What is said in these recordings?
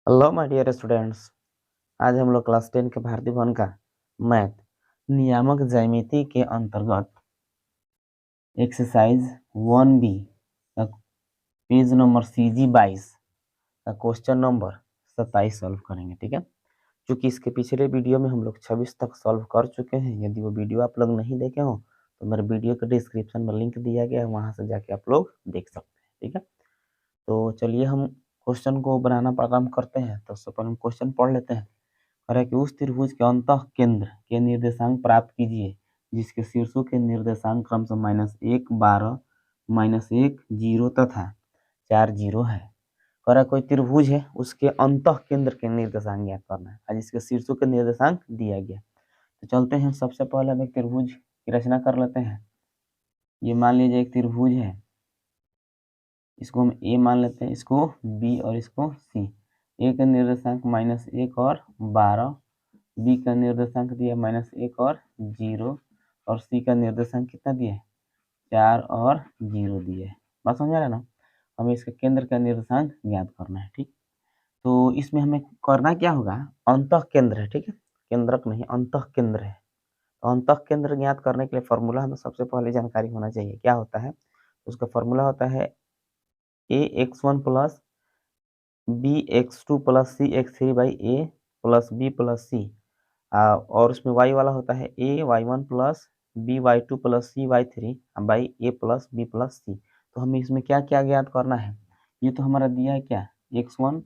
Hello my dear students. आज हम लोग क्लास 10 के भारतीय भवन का मैथ नियामक ज्यामिति के अंतर्गत एक्सरसाइज 1B का पेज नंबर CG 22 का क्वेश्चन नंबर 27 सॉल्व करेंगे। ठीक है, क्योंकि इसके पिछले वीडियो में हम लोग 26 तक सॉल्व कर चुके हैं। यदि वो वीडियो आप लोग नहीं देखे हो तो मेरे वीडियो के डिस्क्रिप्शन में लिंक दिया गया है, वहां से जाके आप लोग देख सकते हैं। ठीक है, तो चलिए हम क्वेश्चन को बनाना प्रारंभ करते हैं। तो सबसे पहले हम क्वेश्चन पढ़ लेते हैं। कह कि उस त्रिभुज के अंतः केंद्र के निर्देशांक प्राप्त कीजिए जिसके शीर्षों के निर्देशांक क्रमशः -1, 12, -1, 0 तथा 4, 0 है। कह रहा कोई त्रिभुज है, उसके अंतः केंद्र के निर्देशांक ज्ञात करना है और जिसके शीर्षों के निर्देशांक दिया गया। तो चलते हैं, सबसे पहले हम एक त्रिभुज की रचना कर लेते हैं। ये मान लीजिए एक त्रिभुज है, इसको हम ए मान लेते हैं, इसको बी और इसको सी। ए का निर्देशांक -1 और 12, बी का निर्देशांक दिया -1 और 0 और सी का निर्देशांक कितना दिया है 4 और 0 दिए है। बात समझ आ रहा है ना। हमें इसके केंद्र का निर्देशांक ज्ञात करना है। ठीक, तो इसमें हमें करना क्या होगा, अंतः केंद्र है। ठीक है, केंद्रक नहीं, अंतः केंद्र है। तो अंतः केंद्र ज्ञात करने के लिए फॉर्मूला हमें सबसे पहले जानकारी होना चाहिए। क्या होता है, उसका फॉर्मूला होता है ax1 plus bx2 plus cx3 by a plus b plus c। और उसमें y वाला होता है a y1 plus b y2 plus c y3 by a plus b plus c। तो हमें इसमें क्या क्या ज्ञात करना है। ये तो हमारा दिया है क्या, x1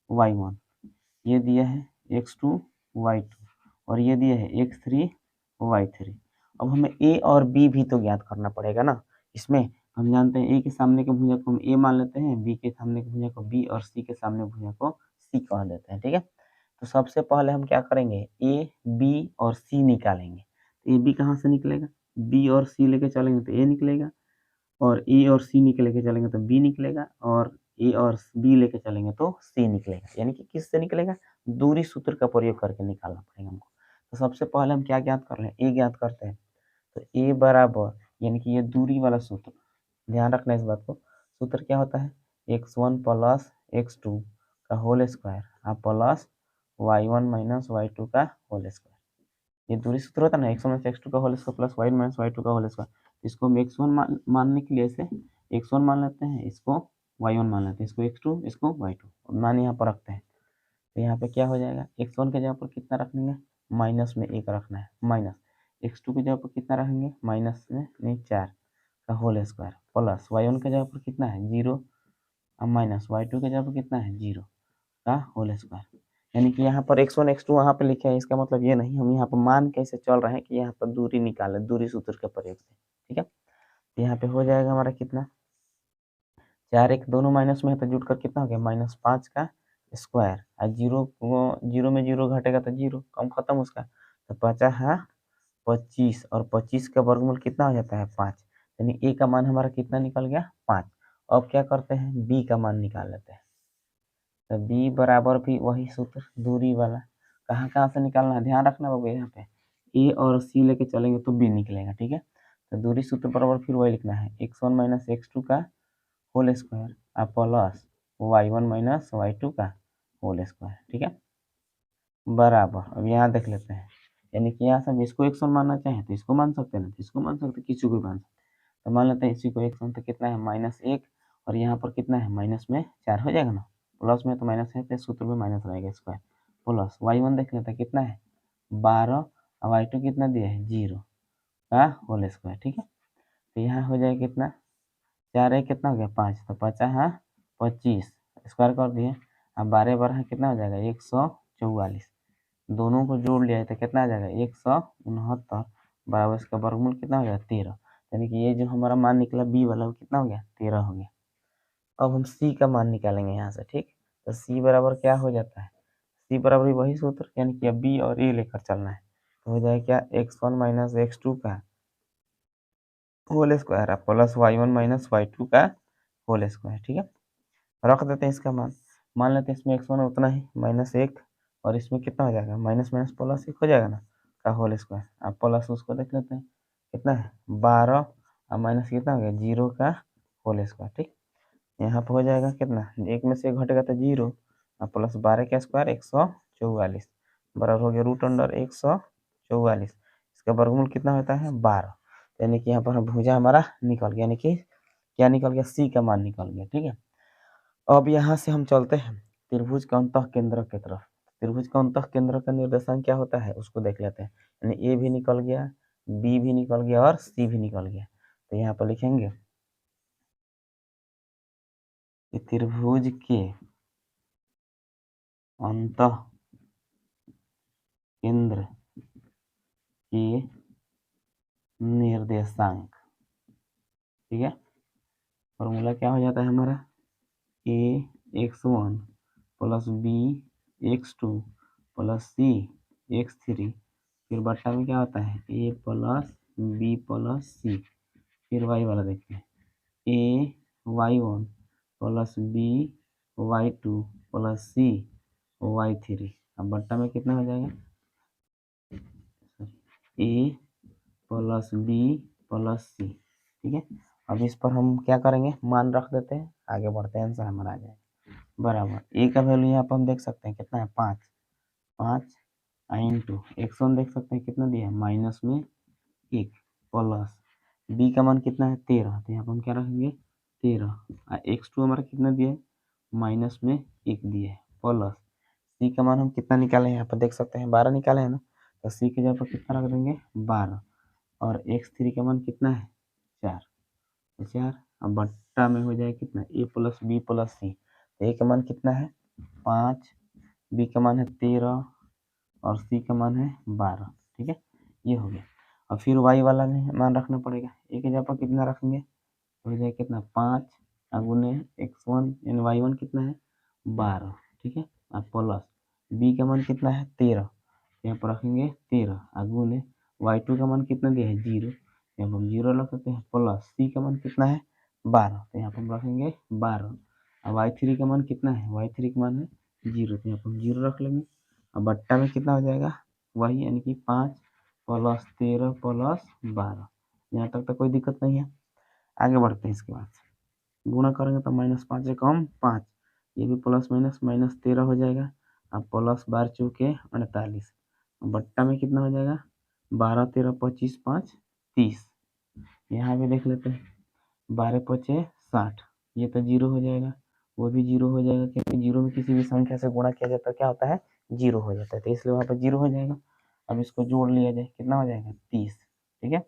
y1, ये दिया है x2 y2 और ये दिया है x3 y3। अब हमें a और b भी तो ज्ञात करना पड़ेगा ना। इसमें हम जानते हैं a के सामने के भुजा को हम a मान लेते हैं, b के सामने के भुजा को b और c के सामने भुजा को c कह देते हैं। ठीक है, तो सबसे पहले हम क्या करेंगे, ए बी और सी निकालेंगे। तो ए बी कहाँ से निकलेगा, बी और सी लेके चलेंगे तो ए निकलेगा, और ए और सी लेके चलेंगे तो बी निकलेगा, और ए और बी लेके चलेंगे तो सी निकलेगा। यानी कि किससे निकलेगा, दूरी सूत्र का प्रयोग करके निकालना पड़ेगा हमको। तो सबसे पहले हम क्या ज्ञात कर लें, ए ज्ञात करते हैं। तो ए बराबर, यानी कि ये दूरी वाला सूत्र, ध्यान रखना इस बात को। सूत्र क्या होता है, x1 प्लस x2 का whole square plus y1 minus y2 का होल स्क्वायर। ये दूरी सूत्र होता है ना, x1 माइनस x2 का whole square plus y1 minus y2 का होल स्क्वायर। इसको हम x1 मानने के लिए ऐसे x1 मान लेते हैं, इसको y1 मान लेते हैं, इसको x2, इसको y2 मान यहाँ पर रखते हैं। तो यहाँ पे क्या हो जाएगा, x1 के जगह पर कितना रखेंगे, माइनस में 1 रखना है, माइनस x2 की जगह पर कितना रखेंगे, माइनस में नहीं 4 का होल स्क्वायर प्लस y1 के जगह पर कितना है 0 और माइनस y2 के जगह पर कितना है 0 का होल स्क्वायर। यानी कि यहाँ पर x1 x2 वहाँ पे लिखे हैं, इसका मतलब ये नहीं, हम यहाँ पर मान कैसे चल रहे हैं कि यहाँ पर दूरी निकाले दूरी सूत्र के प्रयोग से। ठीक है, तो यहाँ पे हो जाएगा हमारा कितना, 4 1 दोनों माइनस में है तो जुड़कर कितना हो गया -5 का स्क्वायर, और जीरो में जीरो घटेगा तो जीरो, कम खत्म उसका। तो 50 है 25 और 25 का वर्गमूल कितना हो जाता है 5। यानी ए का मान हमारा कितना निकल गया 5। अब क्या करते हैं, बी का मान निकाल लेते हैं। तो बी बराबर भी वही सूत्र दूरी वाला, कहाँ कहाँ से निकालना है ध्यान रखना बाबू। यहाँ पे ए और सी लेके चलेंगे तो बी निकलेगा। ठीक है, तो दूरी सूत्र बराबर फिर वही लिखना है, x1 माइनस x2 का whole square plus y1 minus y2 का होल स्क्वायर। ठीक है, बराबर। अब यहाँ देख लेते हैं, यानी कि यहाँ से हम इसको x1 मानना चाहें तो इसको मान सकते हैं, ना तो इसको मान सकते हैं, किसी को भी मान सकते हैं। तो मान लेते हैं इसी को x1, तो कितना है -1 और यहाँ पर कितना है माइनस में 4 हो जाएगा ना, प्लस में तो माइनस है तो सूत्र में माइनस रहेगा स्क्वायर, प्लस y1 देख लेते हैं कितना है 12 और y2 कितना दिया है 0 का होल स्क्वायर। ठीक है, तो यहाँ हो जाएगा कितना, 4 1 कितना हो गया 5, तो 50 है 25 स्क्वायर कर दिए, अब 12 12 कितना हो जाएगा 144, दोनों को जोड़ लिया है तो कितना आ जाएगा 169 बराबर इसका वर्गमूल कितना हो गया 13। यानी कि ये जो हमारा मान निकला बी वाला वो कितना हो गया 13 हो गया। अब हम सी का मान निकालेंगे यहाँ से। ठीक, तो सी बराबर क्या हो जाता है, सी बराबर भी वही सूत्र, यानी कि अब बी और ए लेकर चलना है। तो हो जाएगा क्या, x1 माइनस x2 का whole square plus y1 minus y2 का होल स्क्वायर। ठीक है, रख देते हैं इसका मान, मान लेते हैं इसमें x1 उतना ही -1 और इसमें कितना हो जाएगा माइनस माइनस प्लस 1 हो जाएगा ना का होल स्क्वायर। अब प्लस उसको देख लेते हैं कितना है 12 और माइनस कितना हो गया 0 का होल स्क्वायर। ठीक, यहाँ पर हो जाएगा कितना, एक में से एक घटेगा तो 0, और प्लस 12 का स्क्वायर 144 बराबर हो गया रूट अंडर 144। इसका वर्गमूल कितना होता है 12। यानी कि यहाँ पर भुजा हमारा निकल गया, यानी कि क्या निकल गया सी का मान निकल गया। ठीक है, अब यहाँ से हम चलते हैं त्रिभुज का अंतः केंद्र की तरफ। त्रिभुज का अंतः केंद्र का निर्देशांक क्या होता है उसको देख लेते हैं। यानी ए भी निकल गया, बी भी निकल गया और सी भी निकल गया। तो यहाँ पर लिखेंगे कि त्रिभुज के अंतः केंद्र के निर्देशांक। ठीक है, फॉर्मूला क्या हो जाता है हमारा a x1 plus b x2 plus c x3, फिर बट्टा में क्या होता है a plus b plus c. फिर वाई वाला देखते हैं a y1 plus b y2 plus c y3। अब बट्टा में कितना हो जाएगा a plus b plus c. ठीक है, अब इस पर हम क्या करेंगे मान रख देते हैं, आगे बढ़ते हैं, आंसर हमारा आ जाएगा बराबर ए का वैल्यू यहाँ पर हम देख सकते हैं कितना है 5, 5 इंटू x1 देख सकते हैं कितना दिया है माइनस में 1 प्लस बी का मान कितना है 13, तो यहाँ पर हम क्या रखेंगे 13। x2 हमारा कितना दिया है माइनस में 1 दिया है प्लस सी का मान हम कितना निकाले हैं यहाँ पर देख सकते हैं 12 निकाले हैं ना, तो सी की जगह पर कितना रख देंगे 12 और x3 का मान कितना है 4, तो 4। अब बट्टा में हो जाए कितना ए प्लस बी प्लस सी। तो ए का मान कितना है 5, बी का मान है 13 और सी का मान है 12। ठीक है, ये हो गया। और फिर वाई वाला में मान रखना पड़ेगा, ए की जगह पर कितना रखेंगे तो हो जाए कितना 5 गुने x1 यानी y1 कितना है 12। ठीक है, और प्लस बी का मान कितना है 13, यहाँ पर रखेंगे 13 गुने y2 का मान कितना दिया है 0, यहाँ पर हम 0 रख सकते हैं प्लस सी का मान कितना है 12, तो यहाँ पर हम रखेंगे 12। अब y3 का मान कितना है y3 का मान है 0, तो यहाँ पर हम 0 रख लेंगे। अब बट्टा में कितना हो जाएगा वही यानी कि 5 प्लस 13 प्लस 12। यहाँ तक तो कोई दिक्कत नहीं है, आगे बढ़ते हैं। इसके बाद गुणा करेंगे तो -5 कम 5, ये भी प्लस माइनस -13 हो जाएगा। अब प्लस 12 चौके 48, बट्टा में कितना हो जाएगा 12 13 25 5 30। यहाँ भी देख लेते हैं 12 पचे 60, ये तो जीरो हो जाएगा, वो भी जीरो हो जाएगा क्योंकि जीरो में किसी भी संख्या से गुणा किया जाता है क्या होता है जीरो हो जाता है, तो इसलिए वहाँ पर जीरो हो जाएगा। अब इसको जोड़ लिया जाए कितना हो जाएगा 30। ठीक है,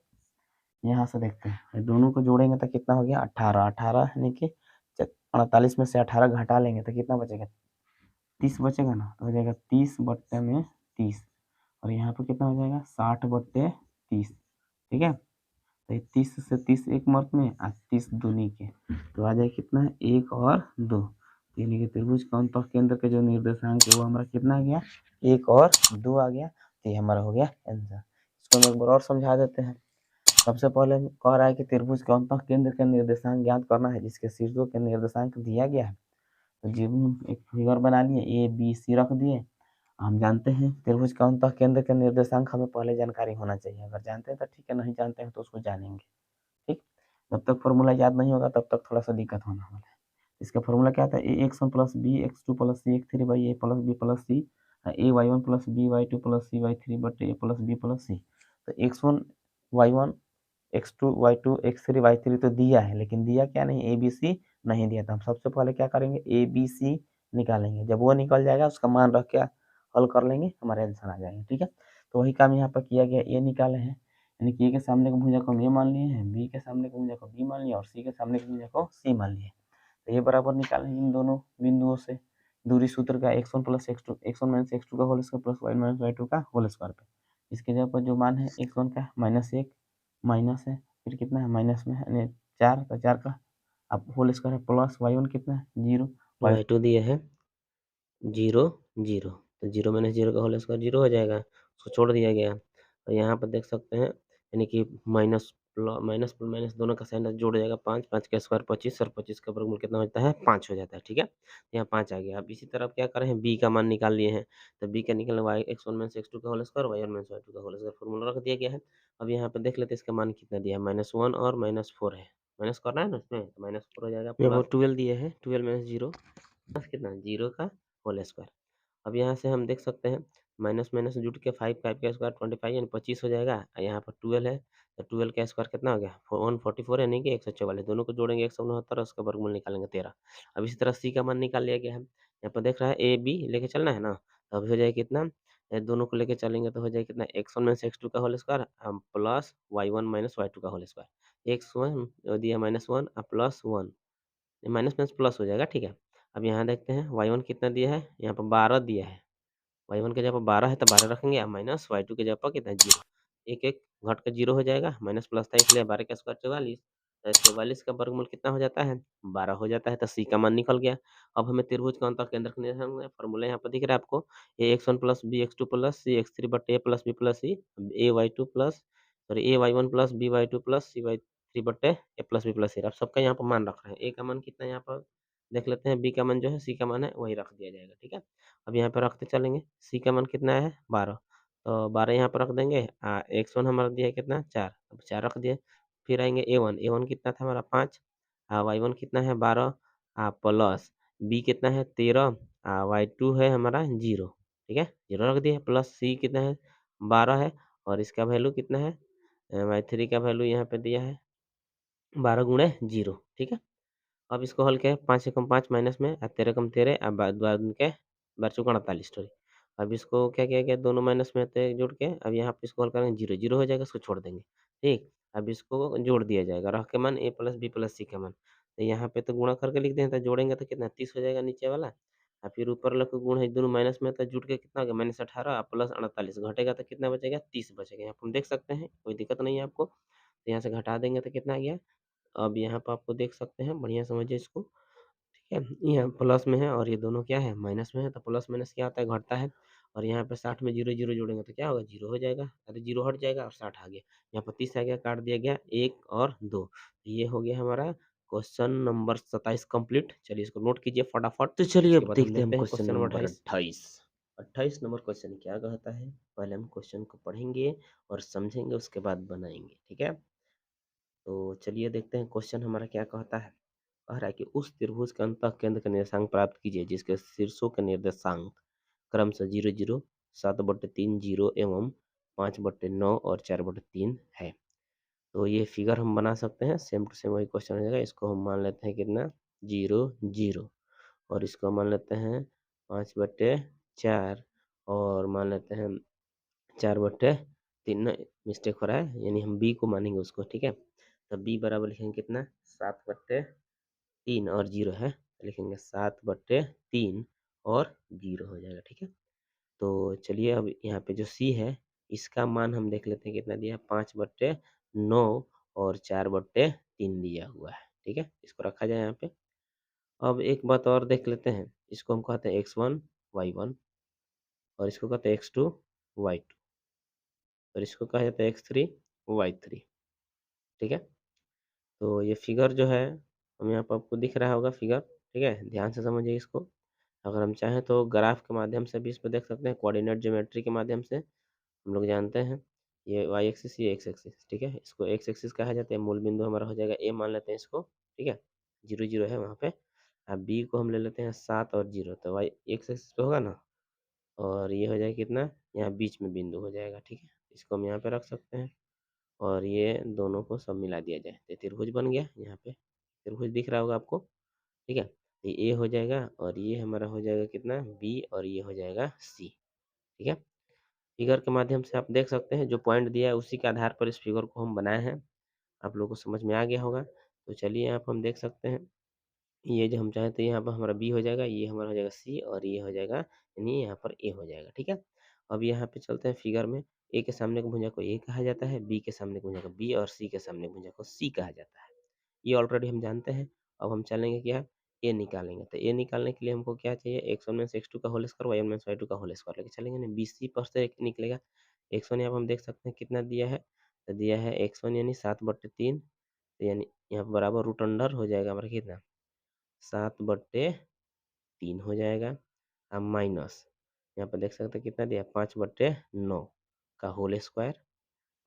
यहाँ से देखते हैं दोनों को जोड़ेंगे तो कितना हो गया 18, 18 यानी कि 48 में से 18 घटा लेंगे तो कितना बचेगा 30 बचेगा ना, तो हो जाएगा 30 बट्टे में 30 और यहाँ पर कितना हो जाएगा 60 बट्टे 30। ठीक है, तो 30 से 30 एक मर्द में 30 दूनी के, तो आ जाए कितना है 1 और 2, यानी कि त्रिभुज का अंतः केंद्र के जो निर्देशांक है वो हमारा कितना आ गया 1 और 2 आ गया। तो ये हमारा हो गया आंसर। इसको हम एक बार और समझा देते हैं। सबसे पहले कह रहा है कि त्रिभुज के अंतः केंद्र का निर्देशांक ज्ञात करना है जिसके शीर्षों के निर्देशांक दिया गया है। तो जी एक फिगर बना लिए ए बी सी रख दिए। हम जानते हैं त्रिभुज का अंतः केंद्र के निर्देशांक हमें पहले जानकारी होना चाहिए, अगर जानते हैं तो ठीक है, नहीं जानते हैं तो उसको जानेंगे। ठीक, जब तक फॉर्मूला याद नहीं होगा तब तक थोड़ा सा दिक्कत होने वाला है। इसका फॉर्मूला क्या था a x1 plus b x2 plus c x3 by a plus b plus c a y1 plus b y2 plus c y3 बट a plus b plus c. तो x1 y1 x2 y2 x3 y3 तो दिया है, लेकिन दिया क्या नहीं A B C नहीं दिया। तो हम सबसे पहले क्या करेंगे ए बी सी निकालेंगे, जब वो निकल जाएगा उसका मान रख के हल कर लेंगे, हमारे आंसर आ जाएंगे। ठीक है, तो वही काम यहाँ पर किया गया, ए निकाले हैं यानी कि ए के सामने का भुजा को हम ए मान लिए हैं, बी के सामने का भुजा को बी मान लिया और सी के सामने का भुजा को सी मान लिए। तो ये बराबर निकालें इन दोनों बिंदुओं से दूरी सूत्र का x1 plus x2 x1 minus x2 का whole square plus y minus y2 का होल स्क्वायर पे। इसके जगह पर जो मान है x1 का -1 माइनस है, फिर कितना है माइनस में यानी 4, तो 4 का अब होल स्क्वायर है प्लस y1 कितना है 0 y2 दिए है 0 0, तो 0 माइनस 0 का होल स्क्वायर 0 हो जाएगा, उसको छोड़ दिया गया। और यहाँ पर देख सकते हैं यानी कि माइनस माइनस माइनस दोनों का साइन जोड़ जाएगा 5, 5 का स्क्वायर 25 और 25 का वर्गमूल कितना होता है 5 हो जाता है। ठीक है, यहाँ 5 आ गया। अब इसी तरह क्या करें बी का मान निकाल लिए हैं, तो बी का निकलना वाई x1 माइनस x2 का whole square y1 minus y2 का होल स्क्वायर फॉर्मूला रख दिया गया है। अब यहाँ पे देख लेते हैं इसका मान कितना दिया है -1 और -4 है, माइनस करना है ना इसमें, तो -4 हो जाएगा। 12 दिए है 12 माइनस 0 कितना 0 का होल स्क्वायर। अब यहाँ से हम देख सकते हैं माइनस माइनस जुट के 5 5 का स्क्वायर 25 यानी 25 हो जाएगा। यहाँ पर 12 है तो 12 का स्क्वायर कितना हो गया 144 यानी कि 144। दोनों को जोड़ेंगे 169 उसका वर्गमूल निकालेंगे 13। अब इसी तरह सी का मान निकाल लिया गया है। यहाँ पर देख रहा है ए बी लेके चलना है ना, तो अभी हो जाएगा कितना, दोनों को लेके चलेंगे तो हो जाएगा कितना x1 माइनस x2 का whole square plus y1 minus y2 का होल स्क्वायर। x1 दिया -1 प्लस 1 माइनस माइनस प्लस हो जाएगा, ठीक है। अब यहाँ देखते हैं y1 कितना दिया है, यहाँ पर 12 दिया है। y1 के जगह पर 12 है तो 12 रखेंगे माइनस y2 के जगह पर कितना 0। एक एक घट के 0 हो जाएगा, माइनस प्लस था इसलिए 12 का स्क्वायर 44। 44 का वर्गमूल कितना हो जाता है 12 हो जाता है, तो सी का मान निकल गया। अब हमें त्रिभुज का अंतर केंद्र का निर्धारण फॉर्मूला यहाँ पर दिख रहा है आपको, a x one plus b x two plus c x three बटे a plus b plus c a y two plus sorry a y one plus b y two plus c y three बटे a plus b plus c. आप सबका यहाँ पर मान रख रहे हैं। ए का मान कितना है यहाँ पर देख लेते हैं, बी का मान जो है सी का मान है वही रख दिया जाएगा, ठीक है। अब यहाँ पे रखते चलेंगे, सी का मान कितना है 12, तो 12 यहाँ पर रख देंगे। x1 हमारा दिया है कितना 4, अब 4 रख दिए। फिर आएंगे a1 कितना था हमारा 5, y1 कितना है 12 प्लस b कितना है 13 y2 है हमारा 0, ठीक है 0 रख दिए, प्लस c कितना है 12 है और इसका वैल्यू कितना है y3 का वैल्यू यहाँ पे दिया है 12 गुणे 0, ठीक है। अब इसको हल किया 5 से कम 5 माइनस में 13 कम 13 अब बाद बाद के बार चौका 48 सॉरी। अब इसको क्या किया गया दोनों माइनस में थे जोड़ के, अब यहाँ पे इसको हल करेंगे 0 0 हो जाएगा, इसको छोड़ देंगे, ठीक। अब इसको जोड़ दिया जाएगा रख के मान ए प्लस बी प्लस सी का मान, तो यहाँ पे तो गुणा करके लिख दें तो जोड़ेंगे तो कितना 30 हो जाएगा नीचे वाला, और फिर ऊपर वाला को गुण है दोनों माइनस में तो जुड़ के कितना हो गया -18 प्लस 48 घटेगा तो कितना बचेगा 30 बचेगा। यहाँ पर हम देख सकते हैं कोई दिक्कत नहीं है आपको, तो यहाँ से घटा देंगे तो कितना आ गया। अब यहाँ पे आपको देख सकते हैं, बढ़िया समझिए इसको, ठीक है। यहाँ प्लस में है और ये दोनों क्या है माइनस में है, तो प्लस माइनस क्या होता है घटता है। और यहाँ पे 60 में 0 0 जोड़ेंगे तो क्या होगा 0 हो जाएगा, अरे 0 हट जाएगा और 60 आ गया। यहाँ पर 30 आ गया, काट दिया गया 1 और 2। ये हो गया हमारा क्वेश्चन नंबर 27 कंप्लीट। चलिए इसको नोट कीजिए फटाफट। तो चलिए इसके अब बाद हम देखते हैं हम देखते हैं question question number number 28। 28। 28 number question क्या कहता है, पहले हम क्वेश्चन को पढ़ेंगे और समझेंगे उसके बाद बनाएंगे, ठीक है। तो चलिए देखते हैं क्वेश्चन हमारा क्या कहता है। कह रहा है कि उस त्रिभुज के अंतः केंद्र का निर्देशांक प्राप्त कीजिए जिसके शीर्षों के निर्देशांक क्रमशः 0 0 7/3 0 एवं 5/9 और 4/3 है। तो ये फिगर हम बना सकते हैं, सेम टू सेम वही क्वेश्चन हो जाएगा। इसको हम मान लेते हैं कितना 0 0 और इसको मान लेते हैं 5/4 और मान लेते हैं 4/3 मिस्टेक हो रहा है, यानी हम बी को मानेंगे उसको, ठीक है। तो बी बराबर लिखेंगे कितना 7/3 और 0 है तो लिखेंगे 7/3 और 0 हो जाएगा, ठीक है। तो चलिए अब यहाँ पे जो सी है इसका मान हम देख लेते हैं कितना दिया है 5/9 और 4/3 दिया हुआ है, ठीक है। इसको रखा जाए यहाँ पे। अब एक बात और देख लेते हैं, इसको हम कहते हैं x1 y1 और इसको कहते हैं x2 y2 और इसको कहा जाता है x3 y3, ठीक है। तो ये फिगर जो है हम यहाँ पर आपको दिख रहा होगा फिगर, ठीक है, ध्यान से समझिए इसको। अगर हम चाहें तो ग्राफ के माध्यम से भी इस पर देख सकते हैं, कोऑर्डिनेट ज्योमेट्री के माध्यम से। हम लोग जानते हैं ये वाई एक्सिस ये एक्स एक्सिस, ठीक है। इसको एक्स एक्सिस कहा जाता है, मूल बिंदु हमारा हो जाएगा ए मान लेते हैं इसको, ठीक है 0 0 है वहाँ पे। अब बी को हम ले लेते हैं 7 और 0, तो वाई एक्स एक्सिस पे होगा ना, और ये हो जाएगा कितना यहाँ बीच में बिंदु हो जाएगा, ठीक है। इसको हम यहाँ पे रख सकते हैं और ये दोनों को सब मिला दिया जाए तो त्रिभुज बन गया। यहाँ पे त्रिभुज दिख रहा होगा आपको, ठीक है। ये ए हो जाएगा और ये हमारा हो जाएगा कितना बी और ये हो जाएगा सी, ठीक है। फिगर के माध्यम से आप देख सकते हैं जो पॉइंट दिया है उसी के आधार पर इस फिगर को हम बनाए हैं। आप लोगों को समझ में आ गया होगा। तो चलिए यहाँ पर हम देख सकते हैं, ये जो हम चाहें तो यहाँ पर हमारा बी हो जाएगा, ये हमारा हो जाएगा सी और ये हो जाएगा यानी यहाँ पर ए हो जाएगा, ठीक है। अब यहाँ पे चलते हैं फिगर में, ए के सामने की भुजा को ए कहा जाता है, बी के सामने की भुजा को बी और सी के सामने की भुजा को सी कहा जाता है। ये ऑलरेडी हम जानते हैं। अब हम चलेंगे क्या ए निकालेंगे, तो ए निकालने के लिए हमको क्या चाहिए x1 माइनस x2 का whole square y1 minus y2 का होल स्क्वायर लेके चलेंगे ना, बी सी पर से निकलेगा। x1 यहाँ पर हम देख सकते हैं कितना दिया है, तो दिया है x1 यानी 7/3, तो यानी यहाँ पर बराबर रूट अंडर हो जाएगा हमारा कितना 7/3 हो जाएगा। अब माइनस यहाँ पर देख सकते हैं कितना दिया 5/9 का होल स्क्वायर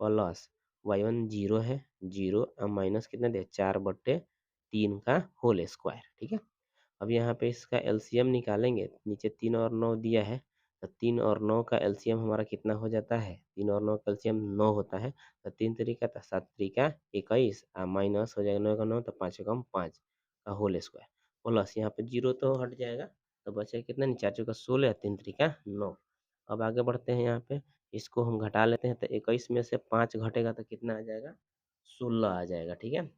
प्लस y1 0 है 0 अब माइनस कितना दिया 4/3 का होल स्क्वायर, ठीक है। अब यहाँ पे इसका एलसीएम निकालेंगे, नीचे 3 और 9 दिया है, तो 3 और 9 का एलसीएम हमारा कितना हो जाता है? 3 और 9 का एलसीएम 9 होता है, तो 3 तरीका था 7 तरीका 21 माइनस हो जाएगा 9 का 9 तो 5 एकम 5 का होल स्क्वायर प्लस यहाँ पे 0 तो हट जाएगा, तो बचेगा कितना? 4 चौका 16 3 तरीका 9। अब आगे बढ़ते हैं, यहाँ पे इसको हम घटा लेते हैं, तो 21 में से 5 घटेगा तो कितना आ जाएगा? 16 आ जाएगा, ठीक है।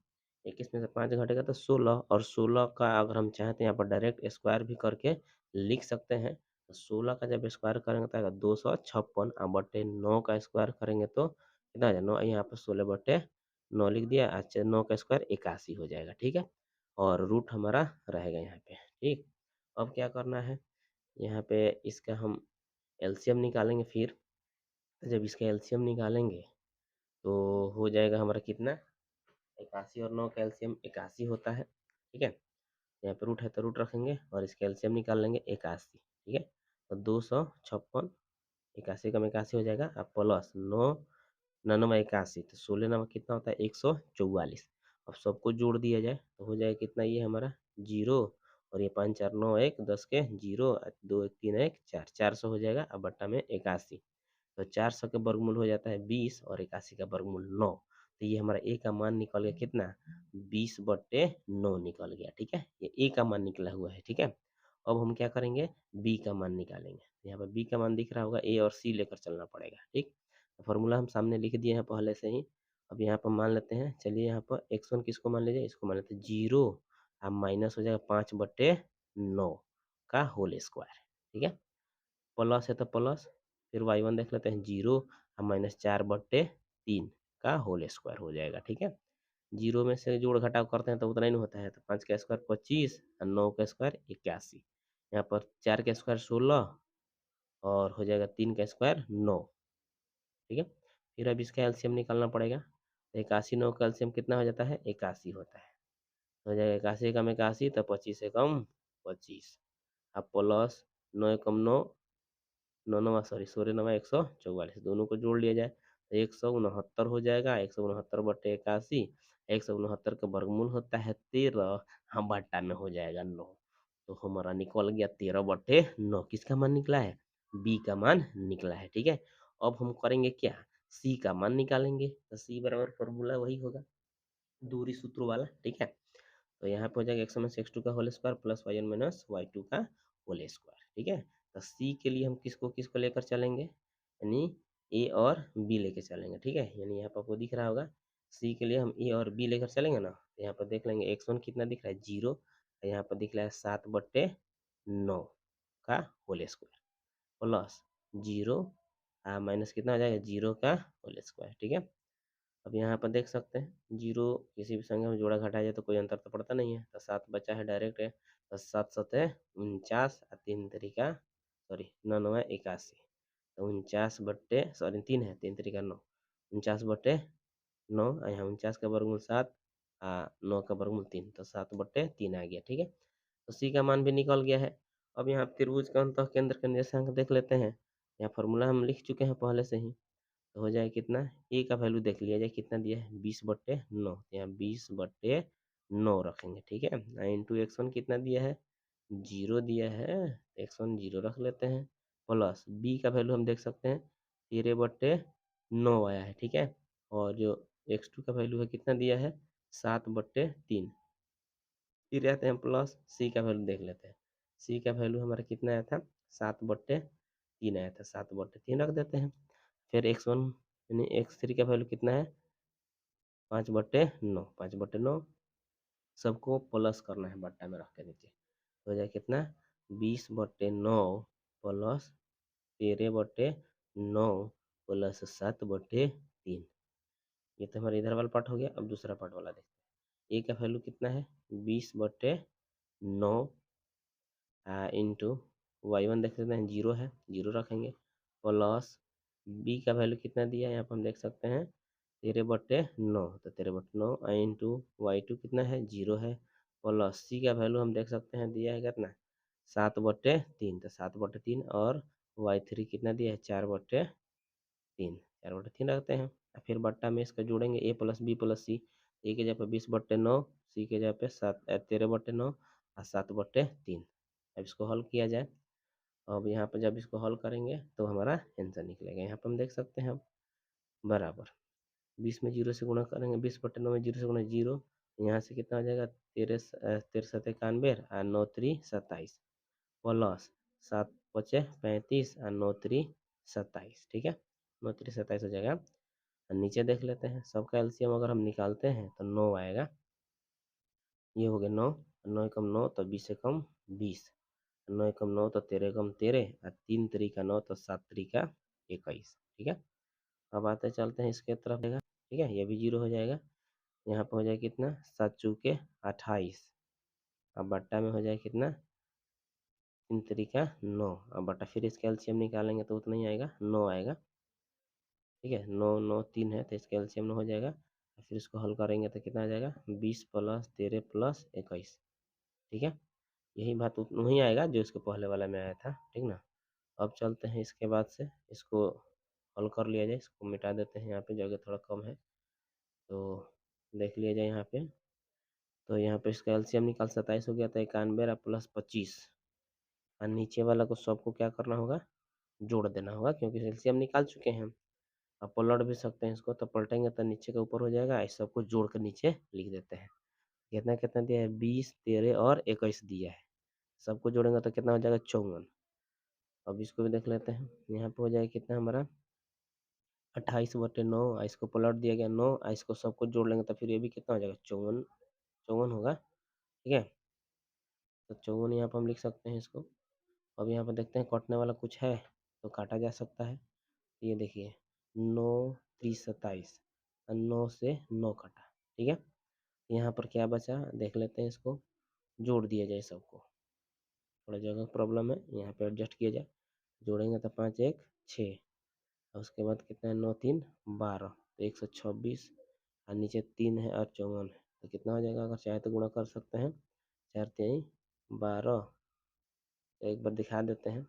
21 में से 5 घटेगा तो 16, और 16 का अगर हम चाहें तो यहाँ पर डायरेक्ट स्क्वायर भी करके लिख सकते हैं। तो 16 का जब स्क्वायर करेंगे तो आएगा 256 और बटे 9 का स्क्वायर करेंगे तो कितना आ जाएगा? 9 यहाँ पर 16 बटे 9 लिख दिया, अच्छा 9 का स्क्वायर 81 हो जाएगा, ठीक है। और रूट हमारा रहेगा यहाँ पे, ठीक। अब क्या करना है, यहाँ पे इसका हम एलसीएम निकालेंगे। फिर जब इसका एलसीएम निकालेंगे तो हो जाएगा हमारा कितना? 81 और 9 का एलसीएम 81 होता है, ठीक है। यहाँ पे रूट है तो रूट रखेंगे और इसका एलसीएम निकाल लेंगे 81, ठीक है। तो 256 81 कम 81 हो जाएगा, अब प्लस 9 99 81 तो 16 नंबर कितना होता है? 144। अब सबको जोड़ दिया जाए तो हो जाएगा कितना? ये हमारा 0 और ये 5 4 9 1 10 के 0 2 1 3 1 4 400 हो जाएगा, अब बट्टा में 81। तो 400 का वर्गमूल हो जाता है 20 और 81 का वर्गमूल 9। तो ये हमारा ए का मान निकल गया कितना? 20/9 निकल गया, ठीक है। ये ए का मान निकला हुआ है, ठीक है। अब हम क्या करेंगे? बी का मान निकालेंगे। यहाँ पर बी का मान दिख रहा होगा, ए और सी लेकर चलना पड़ेगा, ठीक। तो फॉर्मूला हम सामने लिख दिए हैं पहले से ही। अब यहाँ पर मान लेते हैं, चलिए यहाँ पर x1 किसको मान लीजिए? इसको मान लेते हैं 0, अब माइनस हो जाएगा 5/9 का होल स्क्वायर, ठीक है। प्लस है तो प्लस, फिर y1 देख लेते हैं 0 और माइनस 4/3 का होल स्क्वायर हो जाएगा, ठीक है। 0 में से जोड़ घटाव करते हैं तो उतना ही नहीं होता है, तो 5 का स्क्वायर 25 और 9 का स्क्वायर 81। यहाँ पर 4 का स्क्वायर 16 और हो जाएगा 3 का स्क्वायर 9, ठीक है। फिर अब इसका एलसीएम निकालना पड़ेगा, तो 81 9 का एलसीएम कितना हो जाता है? 81 होता है। तो हो जाएगा 81 कम 81 तो 25 से कम 25, अब प्लस 9 एकम 9 9 नवा सॉरी 16 नवा 144, दोनों को जोड़ लिया जाए तो 169 हो जाएगा। 169/81, 169 का वर्गमूल होता है 13, हम बट्टा में हो जाएगा 9। तो हमारा निकल गया 13/9। किसका मान निकला है? बी का मान निकला है, ठीक है। अब हम करेंगे क्या? सी का मान निकालेंगे। तो सी बराबर फॉर्मूला वही होगा, दूरी सूत्र वाला, ठीक है। तो यहाँ पे हो जाएगा x1 माइनस x2 का whole square plus y1 minus y2 का होल स्क्वायर, ठीक है। तो सी के लिए हम किसको किसको लेकर चलेंगे? यानी ए और बी लेकर चलेंगे, ठीक है। यानी यहाँ पर आपको दिख रहा होगा, सी के लिए हम ए और बी लेकर चलेंगे ना, तो यहाँ पर देख लेंगे x1 कितना दिख रहा है? 0, यहाँ पर दिख रहा है 7/9 का होल स्क्वायर प्लस 0 माइनस कितना हो जाएगा? 0 का होल स्क्वायर, ठीक है। अब यहाँ पर देख सकते हैं 0 किसी भी संख्या में जोड़ा घटाया जाए तो कोई अंतर तो पड़ता नहीं है, तो 7 बचा है डायरेक्ट है, तो 7 सतह 49 और 3 तरीका सॉरी 9 9 81, तो 3 है 3 तरीका 9, 49/9 यहाँ 49 का वर्गमूल 7 9 का वर्गमूल 3, तो 7/3 आ गया, ठीक है। तो सी का मान भी निकल गया है। अब यहाँ त्रिभुज का अंतः केंद्र का निर्देशांक देख लेते हैं। यहाँ फॉर्मूला हम लिख चुके हैं पहले से ही, तो हो जाए कितना? ए का वैल्यू देख लिया जाए कितना दिया है? 20/9, यहाँ 20/9 रखेंगे, ठीक है। इंटू x1 कितना दिया है? 0 दिया है, x1 0 रख लेते हैं, प्लस बी का वैल्यू हम देख सकते हैं 13/9 आया है, ठीक है। और जो x2 का वैल्यू है कितना दिया है? 7/3। फिर आते हैं प्लस सी का वैल्यू देख लेते हैं। सी का वैल्यू हमारा कितना आया था? 7/3 आया था, 7/3 रख देते हैं। फिर x1 यानी x3 का वैल्यू कितना है? 5/9, 5/9 सबको प्लस करना है बट्टा में रख के नीचे, तो हो जाए कितना? 20/9 प्लस 13/9 प्लस 7/3। ये तो हमारा इधर वाला पार्ट हो गया। अब दूसरा पार्ट वाला देखते हैं। ए का वैल्यू कितना है? 20/9 इंटू y1 देख लेते हैं 0 है, 0 रखेंगे, प्लस बी का वैल्यू कितना दिया है यहाँ पर हम देख सकते हैं 13/9, तो 13/9 इंटू y2 कितना है? 0 है, प्लस सी का वैल्यू हम देख सकते हैं दिया है कितना? 7/3, तो 7/3 और y3 कितना दिया है? 4/3, 4/3 रखते हैं। और फिर बट्टा में इसका जोड़ेंगे a plus b plus c. ए के जगह पे 20/9, सी के जगह पे 13/9 और 7/3। अब इसको हल किया जाए। अब यहाँ पर जब इसको हल करेंगे तो हमारा आंसर निकलेगा। यहाँ पर हम देख सकते हैं अब बराबर 20 में 0 से गुणा करेंगे, 20/9 में 0 से गुणा 0, यहाँ से कितना हो जाएगा 13 7 91 और 9 3 27 प्लस 7 5 35 और 9 3 27। ठीक है, 9 3 27 हो जाएगा। और नीचे देख लेते हैं, सबका एलसीएम अगर हम निकालते हैं तो 9 आएगा। ये हो गया 9, 9 कम 9 तो 20 से कम 20, 9 कम 9 तो 13 कम 13 और 3 3 का 9 तो 7 3 का 21। ठीक है, अब आते चलते हैं इसके तरफ देगा। ठीक है, ये भी 0 हो जाएगा। यहाँ पर हो जाए कितना 7 चौके 28, अब बट्टा में हो जाए कितना 3 3 का 9, अब बट्टा फिर इसका एलसीएम निकालेंगे तो उतना ही आएगा 9 आएगा। ठीक है, 9 9 3 है तो इसका एलसीएम 9 हो जाएगा। फिर इसको हल करेंगे तो कितना आ जाएगा 20 प्लस 13 प्लस 21। ठीक है, यही बात उतना ही आएगा जो इसके पहले वाला में आया था। ठीक ना, अब चलते हैं इसके बाद से इसको हल कर लिया जाए। इसको मिटा देते हैं, यहाँ पे जगह थोड़ा कम है तो देख लिया जाए। यहाँ पे तो यहाँ पे इसका एलसीएम निकाल 27 हो गया था 91 प्लस 25, और नीचे वाला को सबको क्या करना होगा जोड़ देना होगा, क्योंकि एलसीएम निकाल चुके हैं। अब पलट भी सकते हैं इसको, तो पलटेंगे तो नीचे के ऊपर हो जाएगा। इस सबको जोड़ कर नीचे लिख देते हैं। कितना कितना दिया है 20 13 और 21 दिया है, सबको जोड़ेंगे तो कितना हो जाएगा 54। अब इसको भी देख लेते हैं, यहाँ पे हो जाएगा कितना हमारा 28/9, इसको पलट दिया गया 9, इसको सबको जोड़ लेंगे तो फिर ये भी कितना हो जाएगा 54 54 होगा। ठीक है, तो 54 यहाँ पर हम लिख सकते हैं इसको। अब यहाँ पर देखते हैं कटने वाला कुछ है तो काटा जा सकता है। ये देखिए 9 3 27 और 9 से 9 कटा। ठीक है, यहाँ पर क्या बचा देख लेते हैं, इसको जोड़ दिया जाए सबको। थोड़ा जगह प्रॉब्लम है, यहाँ पे एडजस्ट किया जाए। जोड़ेंगे तो 5 1 6, और उसके बाद कितना है 9 3 12, तो 126, और नीचे 3 है और 54 है, तो कितना हो जाएगा। अगर चाहे तो गुणा कर सकते हैं, 4 3 12, तो एक बार दिखा देते हैं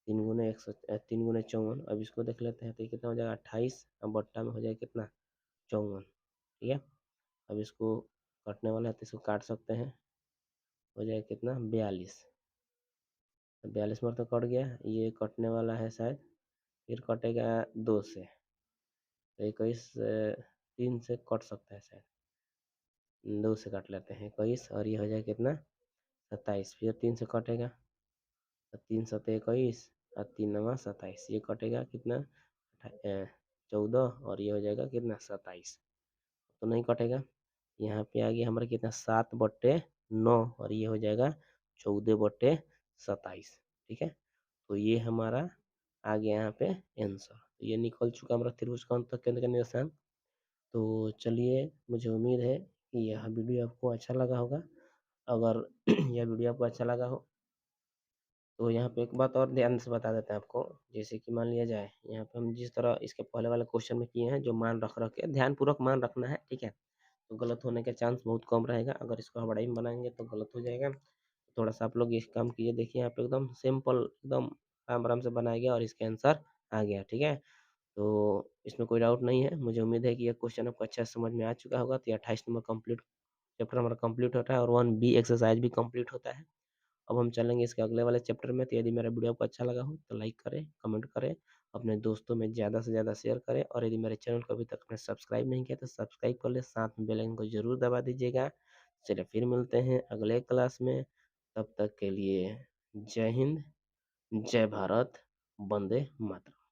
3 गुने 54। अब इसको देख लेते हैं तो ये कितना हो जाएगा 28, अब बट्टा में हो जाएगा कितना 54। ठीक है, अब इसको कटने वाला है तो इसको काट सकते हैं, हो जाएगा कितना 42। 42 में तो कट गया, ये कटने वाला है शायद, फिर कटेगा 2 से, तो 21 3 से कट सकता है शायद, 2 से काट लेते हैं 21, और ये हो जाएगा कितना 27, फिर 3 से कटेगा तो 3 7 21 और 3 9 27, ये कटेगा कितना 14, और ये हो जाएगा कितना 27, तो नहीं कटेगा। यहाँ पे आ गया हमारा कितना 7/9, और ये हो जाएगा 14/27। ठीक है, तो ये हमारा आ गया यहाँ पे आंसर। तो ये निकल चुका हमारा त्रिभुज का अंतः केंद्र का निशान। तो चलिए, मुझे उम्मीद है कि यह वीडियो आपको अच्छा लगा होगा। अगर यह वीडियो आपको अच्छा लगा हो तो यहाँ पे एक बात और ध्यान से बता देते हैं आपको, जैसे कि मान लिया जाए यहाँ पे हम जिस तरह इसके पहले वाले क्वेश्चन में किए हैं, जो मान रख के ध्यानपूर्वक मान रखना है। ठीक है, तो गलत होने का चांस बहुत कम रहेगा। अगर इसको हड़बड़ी में बनाएंगे तो गलत हो जाएगा। थोड़ा सा आप लोग ये काम कीजिए, देखिए यहाँ पे एकदम सिंपल, एकदम आराम आराम से बनाया गया और इसका आंसर आ गया। ठीक है, तो इसमें कोई डाउट नहीं है। मुझे उम्मीद है कि यह क्वेश्चन आपको अच्छा समझ में आ चुका होगा। तो ये 28 नंबर कंप्लीट चैप्टर हमारा कंप्लीट होता है और 1B एक्सरसाइज भी कंप्लीट होता है। अब हम चलेंगे इसके अगले वाले चैप्टर में। तो यदि मेरा वीडियो आपको अच्छा लगा हो तो लाइक करें, कमेंट करें, अपने दोस्तों में ज़्यादा से ज़्यादा शेयर करें, और यदि मेरे चैनल को अभी तक आपने सब्सक्राइब नहीं किया तो सब्सक्राइब कर ले, साथ में बेल आइकन को जरूर दबा दीजिएगा। चलिए फिर मिलते हैं अगले क्लास में, तब तक के लिए जय हिंद, जय भारत, वंदे मातरम।